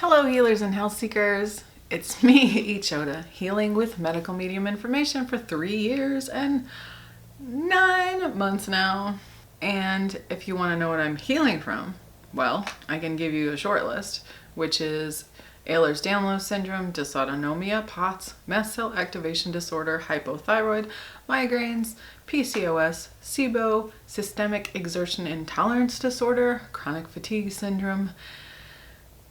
Hello healers and health seekers, it's me, Ichota, healing with medical medium information for 3 years and 9 months now. And if you want to know what I'm healing from, well, I can give you a short list, which is Ehlers-Danlos syndrome, dysautonomia, POTS, mast cell activation disorder, hypothyroid, migraines, PCOS, SIBO, systemic exertion intolerance disorder, chronic fatigue syndrome,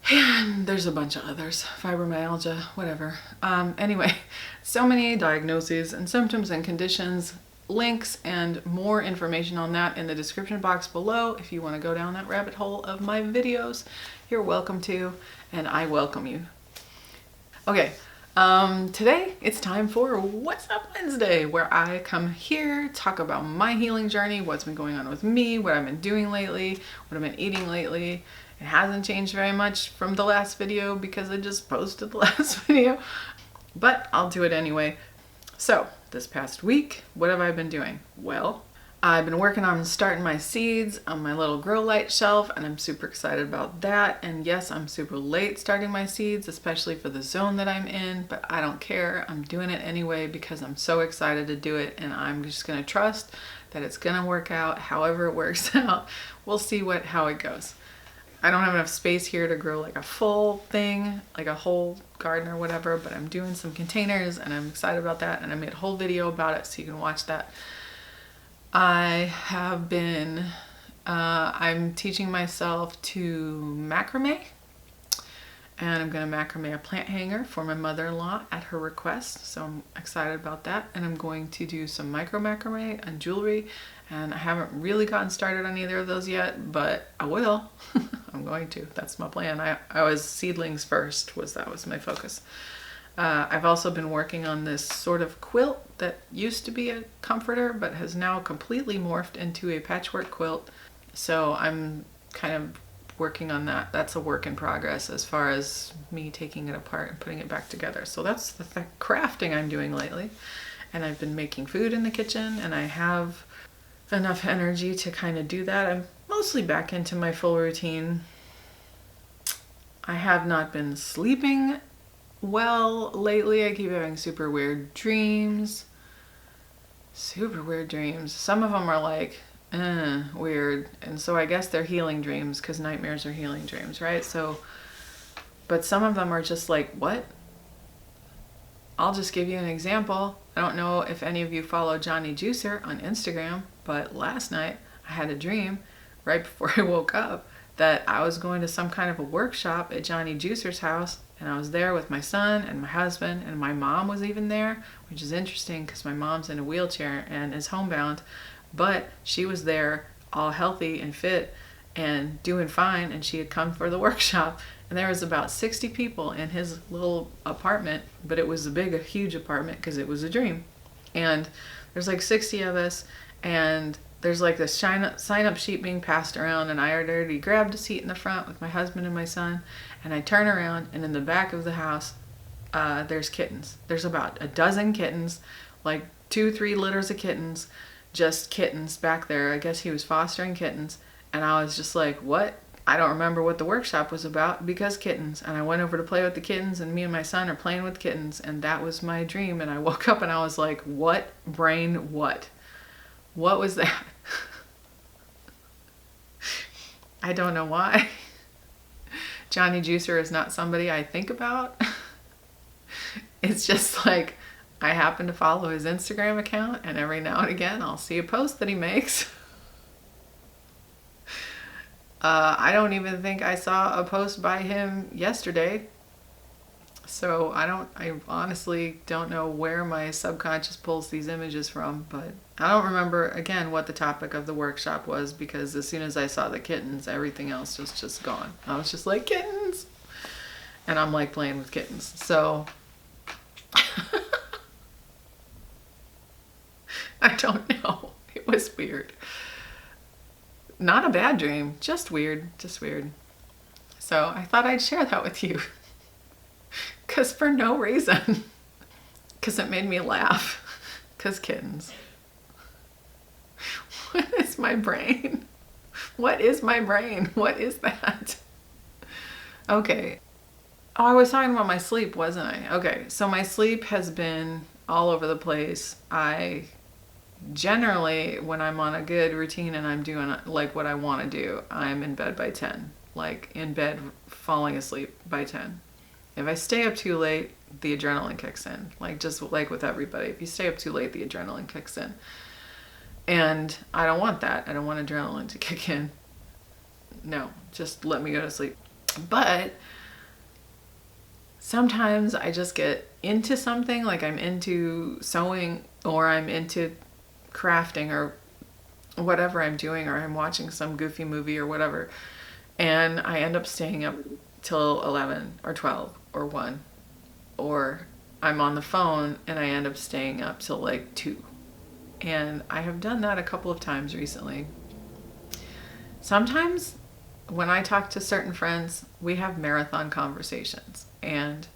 and there's a bunch of others, fibromyalgia, whatever. Anyway, so many diagnoses and symptoms and conditions, links and more information on that in the description box below. If you want to go down that rabbit hole of my videos, you're welcome to, and I welcome you. Okay, today it's time for What's Up Wednesday, where I come here, talk about my healing journey, what's been going on with me, what I've been doing lately, what I've been eating lately. It hasn't changed very much from the last video because I just posted the last video, but I'll do it anyway. So this past week, what have I been doing? Well, I've been working on starting my seeds on my little grow light shelf, and I'm super excited about that. And yes, I'm super late starting my seeds, especially for the zone that I'm in, but I don't care. I'm doing it anyway because I'm so excited to do it, and I'm just gonna trust that it's gonna work out however it works out. We'll see how it goes. I don't have enough space here to grow like a full thing, like a whole garden or whatever, but I'm doing some containers and I'm excited about that, and I made a whole video about it so you can watch that. I have been, I'm teaching myself to macrame, and I'm going to macrame a plant hanger for my mother-in-law at her request, so I'm excited about that. And I'm going to do some micro macrame and jewelry, and I haven't really gotten started on either of those yet, but I will. I'm going to. That's my plan. I was seedlings first, that was my focus. I've also been working on this sort of quilt that used to be a comforter but has now completely morphed into a patchwork quilt. So I'm kind of working on that. That's a work in progress as far as me taking it apart and putting it back together. So that's the crafting I'm doing lately. And I've been making food in the kitchen, and I have enough energy to kind of do that. I'm mostly back into my full routine. I have not been sleeping well lately. I keep having super weird dreams. Some of them are like weird, and so I guess they're healing dreams because nightmares are healing dreams, right? So, but some of them are just like, what? I'll just give you an example. I don't know if any of you follow Johnny Juicer on Instagram, but last night I had a dream right before I woke up that I was going to some kind of a workshop at Johnny Juicer's house, and I was there with my son and my husband, and my mom was even there, which is interesting because my mom's in a wheelchair and is homebound, but she was there all healthy and fit and doing fine, and she had come for the workshop. And there was about 60 people in his little apartment, but it was a huge apartment because it was a dream. And there's like 60 of us, and there's like this sign-up sheet being passed around, and I had already grabbed a seat in the front with my husband and my son, and I turn around, and in the back of the house, there's kittens. There's about a dozen kittens, like 2-3 litters of kittens, just kittens back there. I guess he was fostering kittens, and I was just like, what? I don't remember what the workshop was about because kittens. And I went over to play with the kittens, and me and my son are playing with kittens, and that was my dream. And I woke up and I was like, what brain, what? What was that? I don't know why. Johnny Juicer is not somebody I think about. It's just like I happen to follow his Instagram account, and every now and again I'll see a post that he makes. I don't even think I saw a post by him yesterday. So I honestly don't know where my subconscious pulls these images from, but I don't remember again what the topic of the workshop was, because as soon as I saw the kittens, everything else was just gone. I was just like, kittens! And I'm like playing with kittens. So I don't know. It was weird. Not a bad dream, just weird. So I thought I'd share that with you. Because for no reason. Because it made me laugh. Because kittens. What is my brain? What is my brain? What is that? Okay. Oh, I was talking about my sleep, wasn't I? Okay, so my sleep has been all over the place. I generally, when I'm on a good routine and I'm doing like what I want to do, I'm in bed by 10. Like in bed, falling asleep by 10. If I stay up too late, the adrenaline kicks in. Like just like with everybody, if you stay up too late, the adrenaline kicks in. And I don't want that. I don't want adrenaline to kick in. No, just let me go to sleep. But sometimes I just get into something, like I'm into sewing or I'm into crafting or whatever I'm doing, or I'm watching some goofy movie or whatever, and I end up staying up till 11 or 12 or 1, or I'm on the phone and I end up staying up till like 2. And I have done that a couple of times recently. Sometimes when I talk to certain friends, we have marathon conversations. And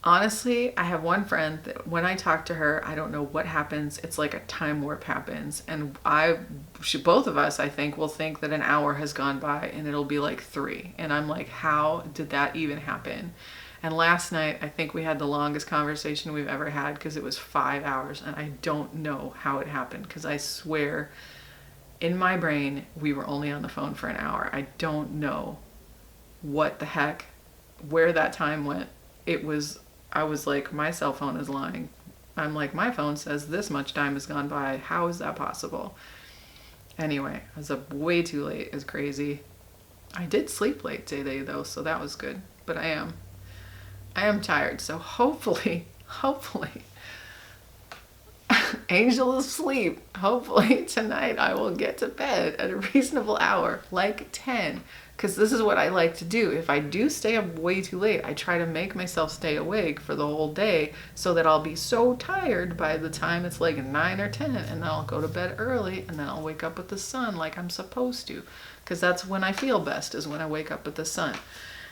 honestly, I have one friend that when I talk to her, I don't know what happens. It's like a time warp happens. And both of us, I think, will think that an hour has gone by and it'll be like 3. And I'm like, how did that even happen? And last night, I think we had the longest conversation we've ever had because it was 5 hours. And I don't know how it happened because I swear in my brain, we were only on the phone for an hour. I don't know what the heck, where that time went. I was like, my cell phone is lying. I'm like, my phone says this much time has gone by. How is that possible? Anyway, I was up way too late. It was crazy. I did sleep late today though, so that was good. But I am tired. So hopefully, angel of sleep. Hopefully tonight I will get to bed at a reasonable hour, like 10. Because this is what I like to do. If I do stay up way too late, I try to make myself stay awake for the whole day so that I'll be so tired by the time it's like 9 or 10, and then I'll go to bed early, and then I'll wake up with the sun like I'm supposed to. Because that's when I feel best, is when I wake up with the sun.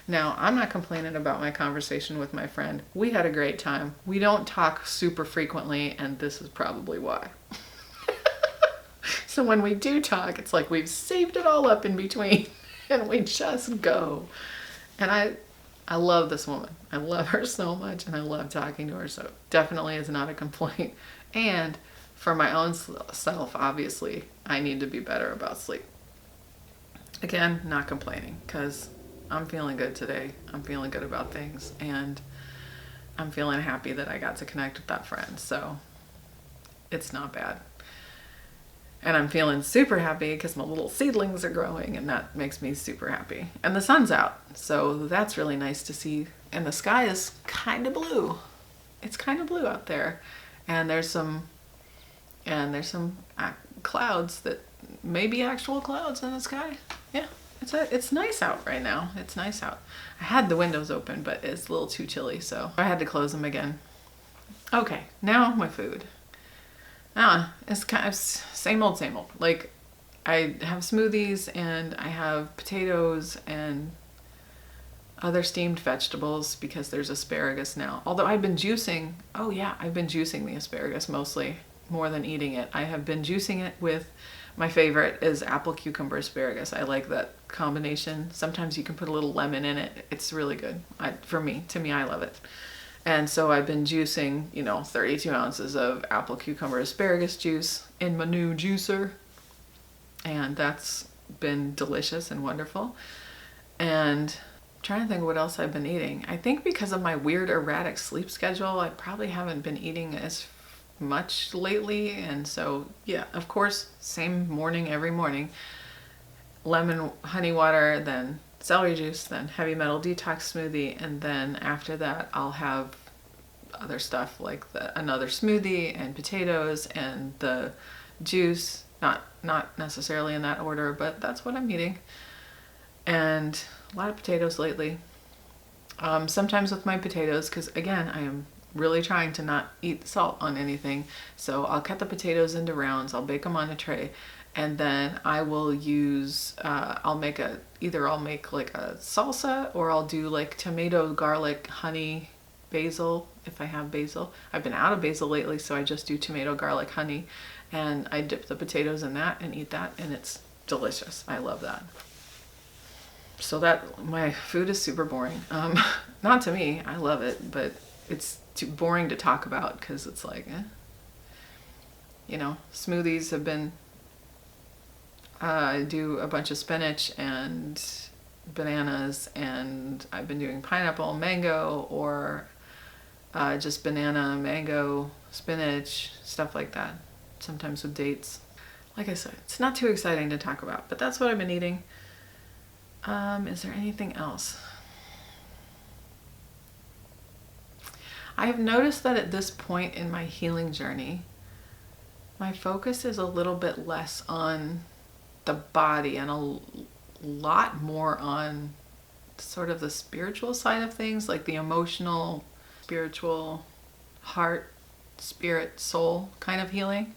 Now, I'm not complaining about my conversation with my friend. We had a great time. We don't talk super frequently, and this is probably why. So when we do talk, it's like we've saved it all up in between. And we just go. And I love this woman. I love her so much, and I love talking to her. So definitely is not a complaint. And for my own self, obviously, I need to be better about sleep. Again, not complaining, because I'm feeling good today. I'm feeling good about things. And I'm feeling happy that I got to connect with that friend. So it's not bad. And I'm feeling super happy because my little seedlings are growing, and that makes me super happy. And the sun's out, so that's really nice to see. And the sky is kind of blue. It's kind of blue out there. And there's some clouds that may be actual clouds in the sky. Yeah, it's nice out right now. It's nice out. I had the windows open, but it's a little too chilly, so I had to close them again. Okay, now my food. It's kind of same old, same old. Like, I have smoothies and I have potatoes and other steamed vegetables because there's asparagus now. Although I've been juicing, I've been juicing the asparagus mostly, more than eating it. I have been juicing it with, my favorite is apple cucumber asparagus. I like that combination. Sometimes you can put a little lemon in it. It's really good. To me, I love it. And so I've been juicing, 32 ounces of apple cucumber asparagus juice in my new juicer. And that's been delicious and wonderful. And I'm trying to think of what else I've been eating. I think because of my weird erratic sleep schedule, I probably haven't been eating as much lately. And so, yeah, of course, same morning every morning. Lemon honey water, then celery juice, then heavy metal detox smoothie, and then after that I'll have other stuff like another smoothie and potatoes and the juice, not necessarily in that order, but that's what I'm eating. And a lot of potatoes lately. Sometimes with my potatoes, because again, I am really trying to not eat salt on anything, so I'll cut the potatoes into rounds, I'll bake them on a tray, and then I will use, I'll make like a salsa, or I'll do like tomato, garlic, honey, basil, if I have basil. I've been out of basil lately, so I just do tomato, garlic, honey, and I dip the potatoes in that and eat that, and it's delicious. I love that. So that my food is super boring. Not to me, I love it, but it's too boring to talk about because it's like, smoothies have been, I do a bunch of spinach and bananas, and I've been doing pineapple, mango, or just banana, mango, spinach, stuff like that. Sometimes with dates. Like I said, it's not too exciting to talk about, but that's what I've been eating. Is there anything else? I have noticed that at this point in my healing journey, my focus is a little bit less on the body and a lot more on sort of the spiritual side of things, like the emotional, spiritual, heart, spirit, soul kind of healing.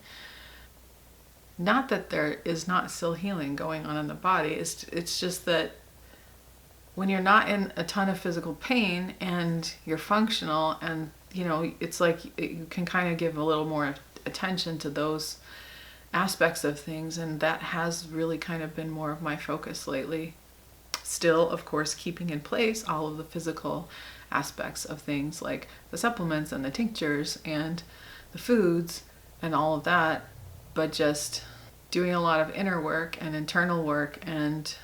Not that there is not still healing going on in the body. It's just that when you're not in a ton of physical pain and you're functional, and it's like you can kind of give a little more attention to those aspects of things, and that has really kind of been more of my focus lately. Still, of course, keeping in place all of the physical aspects of things like the supplements and the tinctures and the foods and all of that, but just doing a lot of inner work and internal work and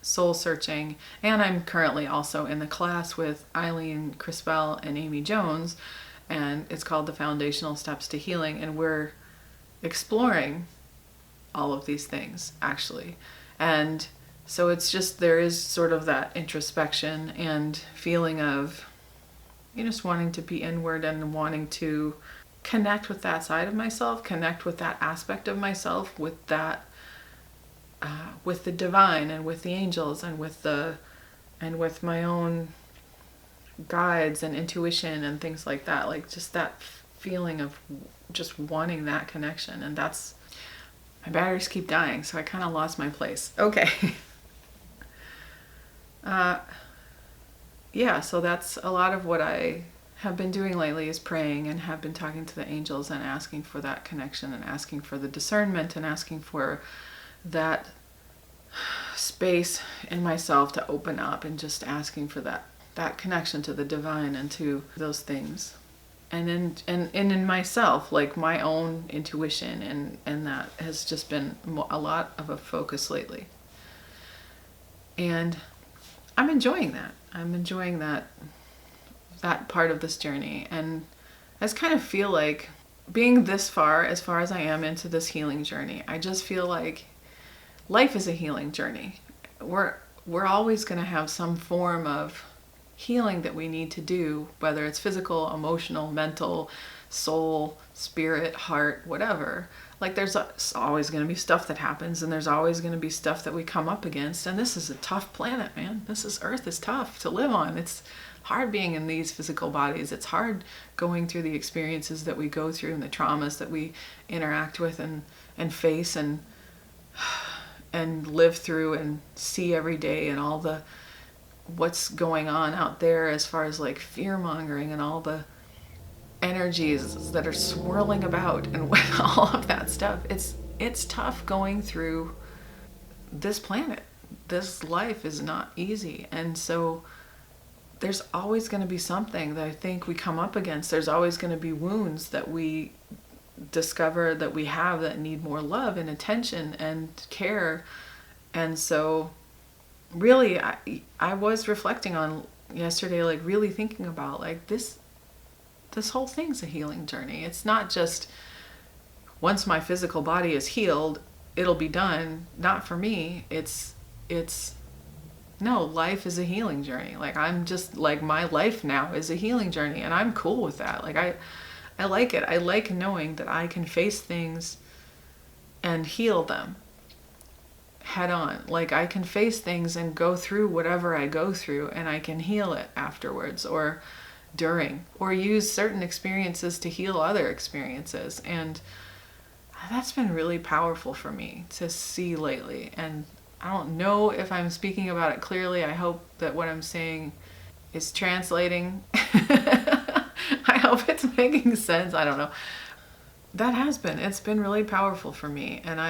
soul searching. And I'm currently also in the class with Eileen Crispell and Amy Jones, and it's called the Foundational Steps to Healing, and we're exploring all of these things actually. And so it's just, there is sort of that introspection and feeling of just wanting to be inward and wanting to connect with that side of myself, connect with that aspect of myself, with that with the divine and with the angels and with my own guides and intuition and things like that. Like just that feeling of just wanting that connection. And that's, my batteries keep dying, so I kind of lost my place. Okay. Yeah, so that's a lot of what I have been doing lately, is praying and have been talking to the angels and asking for that connection and asking for the discernment and asking for that space in myself to open up, and just asking for that connection to the divine and to those things. And in myself, like my own intuition, and that has just been a lot of a focus lately. And I'm enjoying that. I'm enjoying that part of this journey. And I just kind of feel like being this far as I am into this healing journey, I just feel like life is a healing journey. We're always going to have some form of healing that we need to do, whether it's physical, emotional, mental, soul, spirit, heart, whatever. Like there's always going to be stuff that happens, and there's always going to be stuff that we come up against. And this is a tough planet, man. Earth is tough to live on. It's hard being in these physical bodies. It's hard going through the experiences that we go through and the traumas that we interact with and face and live through and see every day, and all the what's going on out there as far as like fear mongering and all the energies that are swirling about and all of that stuff. It's tough going through this planet. This life is not easy. And so there's always going to be something that I think we come up against. There's always going to be wounds that we discover that we have that need more love and attention and care. And so really I was reflecting on yesterday, like really thinking about like this whole thing's a healing journey. It's not just once my physical body is healed, it'll be done. Not for me. It's no, life is a healing journey. Like I'm just like, my life now is a healing journey, and I'm cool with that. Like I like it. I like knowing that I can face things and heal them head on. Like I can face things and go through whatever I go through, and I can heal it afterwards or during, or use certain experiences to heal other experiences. And that's been really powerful for me to see lately. And I don't know if I'm speaking about it clearly. I hope that what I'm saying is translating. I hope it's making sense. I don't know. that has been, it's been really powerful for me. And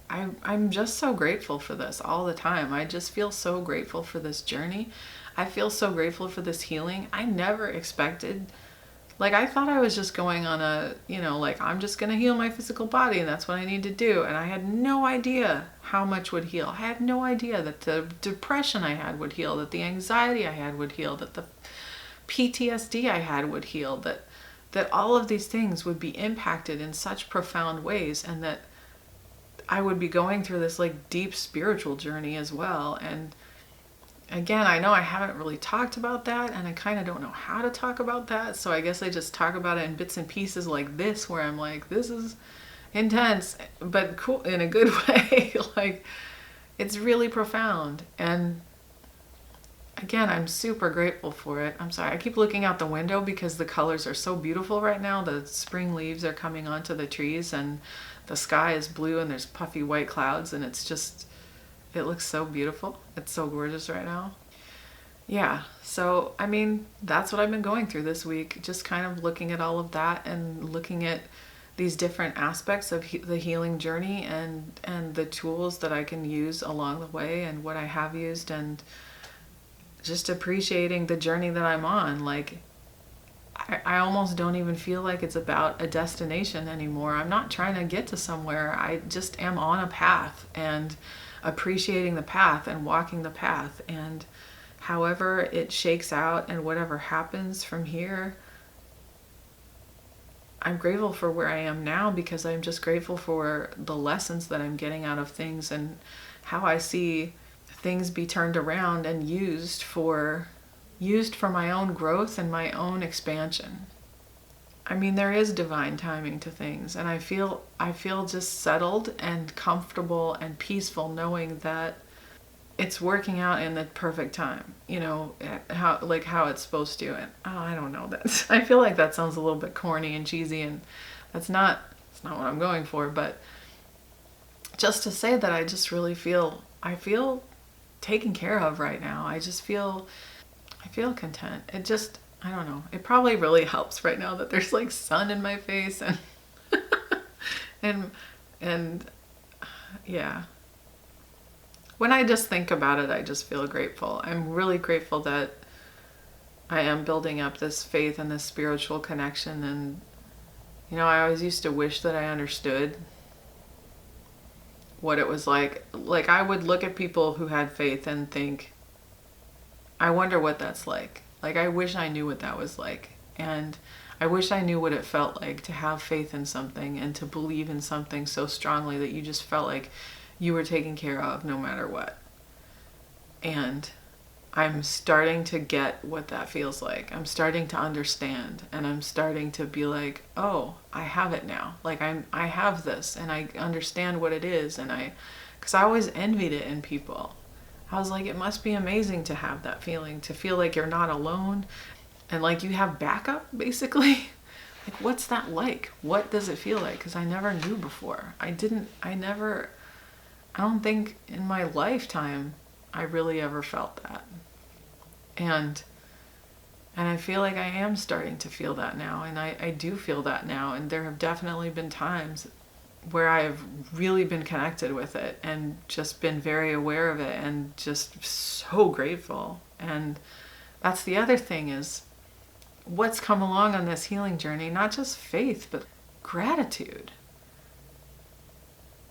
I'm just so grateful for this all the time. I just feel so grateful for this journey. I feel so grateful for this healing. I never expected, like, I thought I was just going on a, like, I'm just going to heal my physical body and that's what I need to do. And I had no idea how much would heal. I had no idea that the depression I had would heal, that the anxiety I had would heal, that the PTSD I had would heal, that all of these things would be impacted in such profound ways, and that I would be going through this like deep spiritual journey as well. And again, I know I haven't really talked about that, and I kind of don't know how to talk about that. So I guess I just talk about it in bits and pieces like this, where I'm like, this is intense, but cool in a good way. Like, it's really profound. And again, I'm super grateful for it. I'm sorry, I keep looking out the window because the colors are so beautiful right now. The spring leaves are coming onto the trees and the sky is blue and there's puffy white clouds, and it's just, it looks so beautiful. It's so gorgeous right now. Yeah, so I mean, that's what I've been going through this week. Just kind of looking at all of that and looking at these different aspects of the healing journey and the tools that I can use along the way and what I have used, and just appreciating the journey that I'm on. Like, I almost don't even feel like it's about a destination anymore. I'm not trying to get to somewhere. I just am on a path and appreciating the path and walking the path. And however it shakes out and whatever happens from here, I'm grateful for where I am now, because I'm just grateful for the lessons that I'm getting out of things and how I see things be turned around and used for my own growth and my own expansion. I mean, there is divine timing to things, and I feel just settled and comfortable and peaceful knowing that it's working out in the perfect time, how it's supposed to. And I don't know, I feel like that sounds a little bit corny and cheesy, and it's not what I'm going for, but just to say that I just really feel taken care of right now. I feel content. It just, I don't know. It probably really helps right now that there's like sun in my face and and yeah. When I just think about it, I just feel grateful. I'm really grateful that I am building up this faith and this spiritual connection. And I always used to wish that I understood what it was like. Like, I would look at people who had faith and think, I wonder what that's like. Like, I wish I knew what that was like. And I wish I knew what it felt like to have faith in something and to believe in something so strongly that you just felt like you were taken care of no matter what. And I'm starting to get what that feels like. I'm starting to understand, and I'm starting to be like, oh, I have it now. Like, I have this, and I understand what it is. And because I always envied it in people. I was like, it must be amazing to have that feeling, to feel like you're not alone and like you have backup, basically. Like, what's that like? What does it feel like? Because I never knew before. I don't think in my lifetime I really ever felt that. And I feel like I am starting to feel that now, and I do feel that now. And there have definitely been times where I have really been connected with it and just been very aware of it and just so grateful. And that's the other thing, is what's come along on this healing journey, not just faith, but gratitude.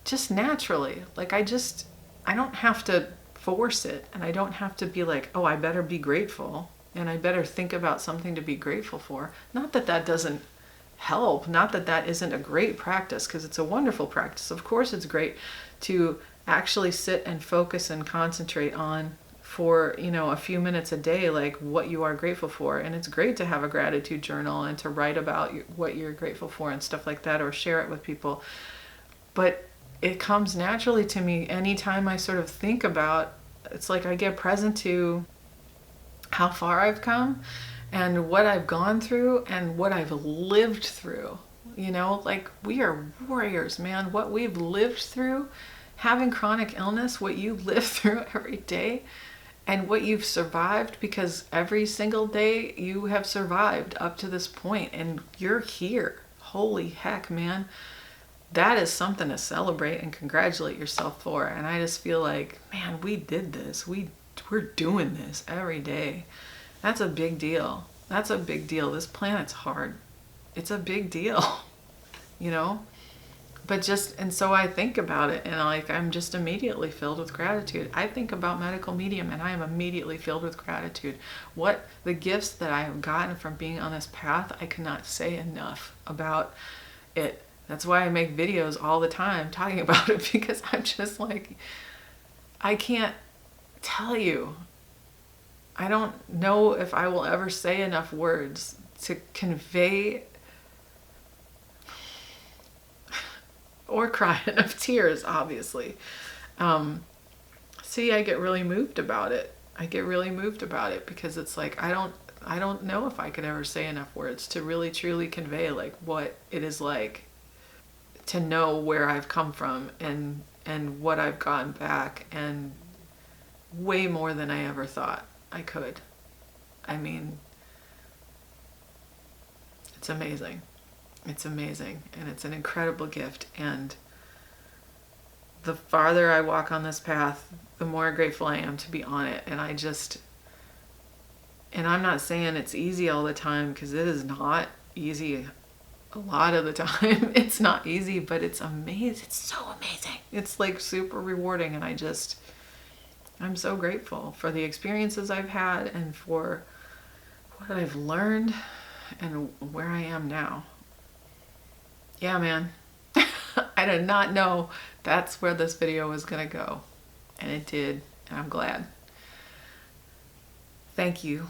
Just naturally. Like, I don't have to force it, and I don't have to be like, oh, I better be grateful and I better think about something to be grateful for. Not that that doesn't help, not that that isn't a great practice, because it's a wonderful practice. Of course it's great to actually sit and focus and concentrate on for a few minutes a day, like what you are grateful for. And it's great to have a gratitude journal and to write about what you're grateful for and stuff like that, or share it with people. But it comes naturally to me anytime I sort of think about, it's like I get present to how far I've come and what I've gone through and what I've lived through. Like, we are warriors, man. What we've lived through, having chronic illness, what you live through every day, and what you've survived, because every single day you have survived up to this point, and you're here. holy heck, man. That is something to celebrate and congratulate yourself for. And I just feel like, man, we did this. We're doing this every day. That's a big deal. That's a big deal. This planet's hard. It's a big deal, you know? But and so I think about it, and like, I'm just immediately filled with gratitude. I think about Medical Medium and I am immediately filled with gratitude. What the gifts that I have gotten from being on this path, I cannot say enough about it. That's why I make videos all the time talking about it, because I'm just like, I can't tell you. I don't know if I will ever say enough words to convey or cry enough tears, obviously. See, I get really moved about it. I get really moved about it because it's like, I don't know if I could ever say enough words to really truly convey like what it is like to know where I've come from and what I've gotten back, and way more than I ever thought I could. I mean, it's amazing. It's amazing, and it's an incredible gift. And the farther I walk on this path, the more grateful I am to be on it. And I'm not saying it's easy all the time, because it is not easy. A lot of the time it's not easy, but it's amazing. It's so amazing. It's like super rewarding, and I'm so grateful for the experiences I've had and for what I've learned and where I am now. Yeah, man. I did not know that's where this video was gonna go, and it did, and I'm glad. Thank you.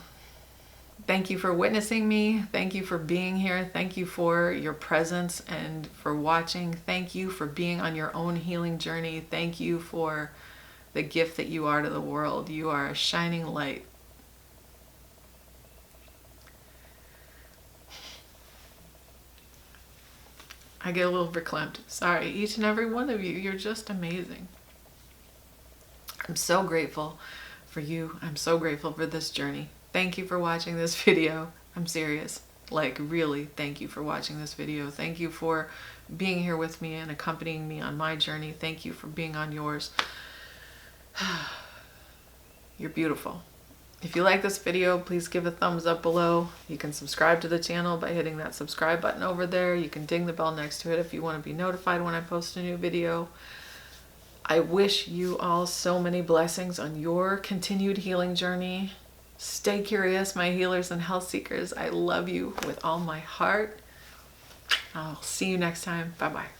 Thank you for witnessing me. Thank you for being here. Thank you for your presence and for watching. Thank you for being on your own healing journey. Thank you for the gift that you are to the world. You are a shining light. I get a little verklempt. Sorry, each and every one of you. You're just amazing. I'm so grateful for you. I'm so grateful for this journey. Thank you for watching this video. I'm serious. Like, really, thank you for watching this video. Thank you for being here with me and accompanying me on my journey. Thank you for being on yours. You're beautiful. If you like this video, please give a thumbs up below. You can subscribe to the channel by hitting that subscribe button over there. You can ding the bell next to it if you want to be notified when I post a new video. I wish you all so many blessings on your continued healing journey. Stay curious, my healers and health seekers. I love you with all my heart. I'll see you next time. Bye-bye.